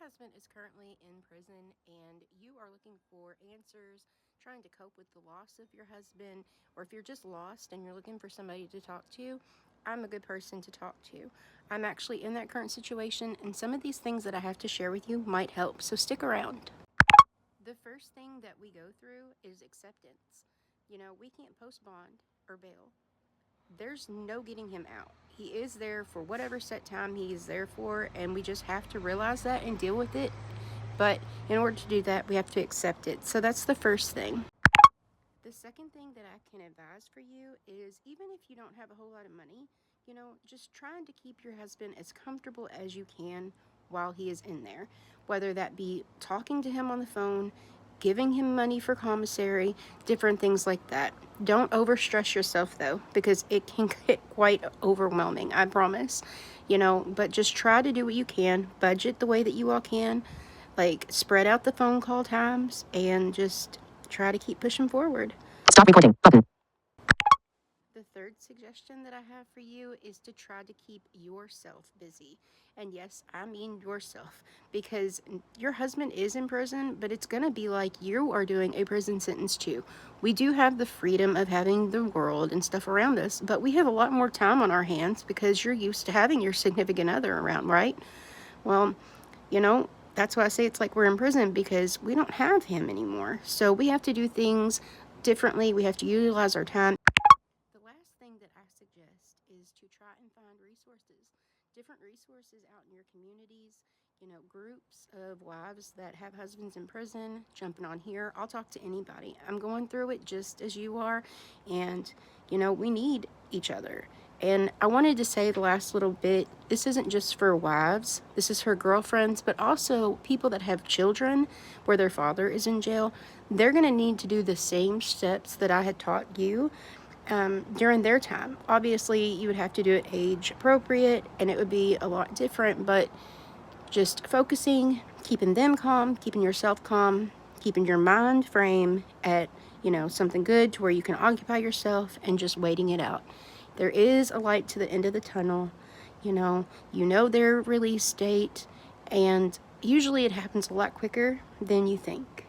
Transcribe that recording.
husband is currently in prison and you are looking for answers, trying to cope with the loss of your husband, or if you're just lost and you're looking for somebody to talk to, I'm a good person to talk to. I'm actually in that current situation, and some of these things that I have to share with you might help, so stick around. The first thing that we go through is acceptance. We can't post bond or bail. There's no getting him out. He is there for whatever set time he is there for, and we just have to realize that and deal with it. But in order to do that, we have to accept it. So that's the first thing. The second thing that I can advise for you is, even if you don't have a whole lot of money, just trying to keep your husband as comfortable as you can while he is in there. Whether that be talking to him on the phone, giving him money for commissary, different things like that. Don't overstress yourself though, because it can get quite overwhelming, I promise. But just try to do what you can, budget the way that you all can, like spread out the phone call times, and just try to keep pushing forward. Stop recording button. The third suggestion that I have for you is to try to keep yourself busy. And yes, I mean yourself, because your husband is in prison, but it's going to be like you are doing a prison sentence too. We do have the freedom of having the world and stuff around us, but we have a lot more time on our hands because you're used to having your significant other around, right? Well, that's why I say it's like we're in prison, because we don't have him anymore. So we have to do things differently. We have to utilize our time. The last thing that I suggest is to try and find resources, different resources out in your communities, groups of wives that have husbands in prison, jumping on here. I'll talk to anybody. I'm going through it just as you are, and, we need each other. And I wanted to say the last little bit, this isn't just for wives, this is for girlfriends, but also people that have children where their father is in jail. They're going to need to do the same steps that I had taught you during their time. Obviously, you would have to do it age appropriate, and it would be a lot different, but just focusing, keeping them calm, keeping yourself calm, keeping your mind frame at, something good to where you can occupy yourself, and just waiting it out. There is a light to the end of the tunnel. Their release date, and usually it happens a lot quicker than you think.